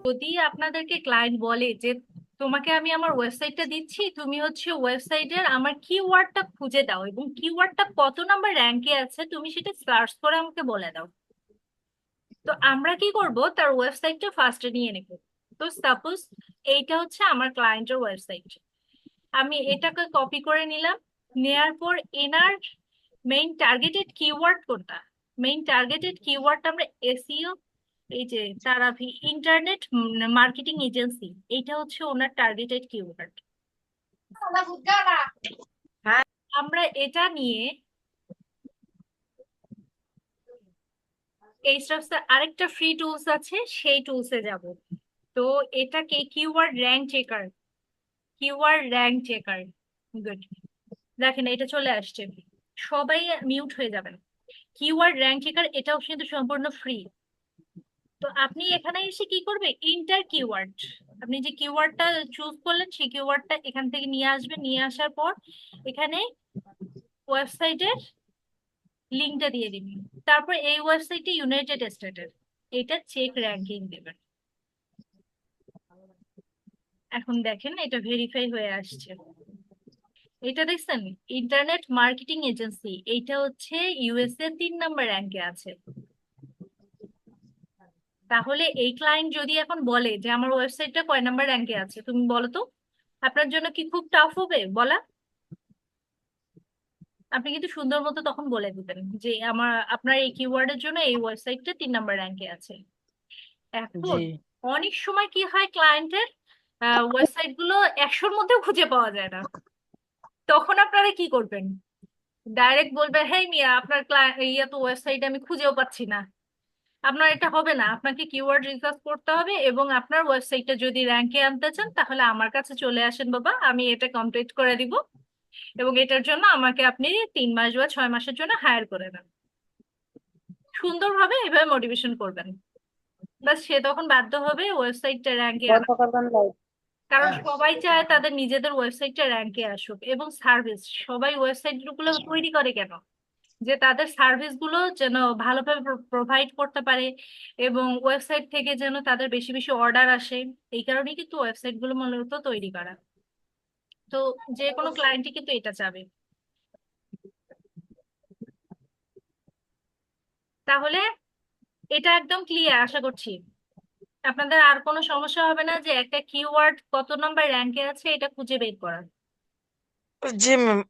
যদি আপনাদেরকে ক্লায়েন্ট বলে যে তোমাকে আমি আমার ওয়েবসাইটটা দিচ্ছি, তুমি হচ্ছে ওয়েবসাইটের আমার কিওয়ার্ডটা খুঁজে দাও এবং কিওয়ার্ডটা কত নাম্বার র্যাঙ্কে আছে তুমি সেটা সার্চ করে আমাকে বলে দাও, তো আমরা কি করব, তার ওয়েবসাইটটা ফার্স্টে নিয়ে নেব। তো সাপোজ এইটা হচ্ছে আমার ক্লায়েন্টের ওয়েবসাইট, আমি এটাকে কপি করে নিলাম। নেয়ার পর এনার মেইন টার্গেটেড কিওয়ার্ড কোনটা, মেইন টার্গেটেড কিওয়ার্ডটা আমরা এসইও, এই যে তারা ইন্টারনেট মার্কেটিং এজেন্সি, এইটা হচ্ছে ওনার টার্গেটেড কিওয়ার্ড। হ্যাঁ। আমরা এটা নিয়ে এই আরেকটা ফ্রি টুলস আছে, সেই টুলসে যাব। তো এটাকে keyword rank checker, keyword rank checker, good. দেখেন এটা চলে আসছে, সবাই মিউট হয়ে যাবেন। কিওয়ার্ড র্যাঙ্ক চেকার এটাও কিন্তু সম্পূর্ণ ফ্রি। তো আপনি এখানে এসে কি করবে, ইন্টার কিওয়ার্ড, আপনি যে কিওয়ার্ডটা চুজ করলেন সেই কিওয়ার্ডটা এখান থেকে নিয়ে আসবেন, নিয়ে আসার পর এখানে ওয়েবসাইটের লিঙ্কটা দিয়ে দিবেন। তারপর এই ওয়েবসাইটটি ইউনাইটেড স্টেটের, এটা চেক র্যাঙ্কিং দেবেন। এখন দেখেন এটা ভেরিফাই হয়ে আসছে। এটা দেখছেন, ইন্টারনেট মার্কেটিং এজেন্সি, এইটা হচ্ছে ইউএসএ 3 নম্বর র্যাঙ্কে আছে। তাহলে এই ক্লায়েন্ট যদি এখন বলে যে আমার ওয়েবসাইটটা কয় নাম্বার র্যাঙ্কে আছে, তুমি বলো তো, আপনার জন্য কি খুব টাফ হবে বলা? আপনি কিন্তু সুন্দর মতো তখন বলে দিবেন যে আপনার এই কিওয়ার্ডের জন্য এই ওয়েবসাইটটা 3 নম্বর র্যাঙ্কে আছে। জি। এখন অনেক সময় কি হয়, ক্লায়েন্টের ওয়েবসাইট গুলো 100-র মধ্যেও খুঁজে পাওয়া যায় না, তখন আপনারা কি করবেন? ডাইরেক্ট বলবে, হ্যাঁ মিয়া, আপনার ইয়া তো ওয়েবসাইট আমি খুঁজেও পাচ্ছি না। আপনার এটা হবে না, আপনাকে কিওয়ার্ড রিসার্চ করতে হবে এবং আপনার ওয়েবসাইটটা যদি র্যাঙ্কে আনতে চান তাহলে আমার কাছে চলে আসেন বাবা, আমি এটা কমপ্লিট করে দিব এবং এটার জন্য আমাকে আপনি 3 মাস বা 6 মাসের জন্য হায়ার করে নেন। সুন্দরভাবে এভাবে মোটিভেশন করবেন, বাস সে তখন বাধ্য হবে ওয়েবসাইটটা র্যাঙ্কে বন্ধ আনা। করবেন লাইভ। কারণ সবাই চায় তাদের নিজেদের ওয়েবসাইটটা র্যাঙ্কে আসুক, এবং সার্ভিস, সবাই ওয়েবসাইট গুলো তৈরি করে কেন, যে তাদের সার্ভিস গুলো যেন ভালোভাবে প্রোভাইড করতে পারে এবং ওয়েবসাইট থেকে যেন তাদের বেশি বেশি অর্ডার আসে। এই কারণেই কিন্তু ওয়েবসাইট গুলো মূলত তৈরি করা। তো যে কোনো ক্লায়েন্টই কিন্তু এটা চাবে। তাহলে এটা একদম ক্লিয়ার আশা করছি, আপনাদের আর কোনো সমস্যা হবে না যে একটা কিওয়ার্ড কত নাম্বার র্যাঙ্কে আছে এটা খুঁজে বের করার। জি ম্যাম।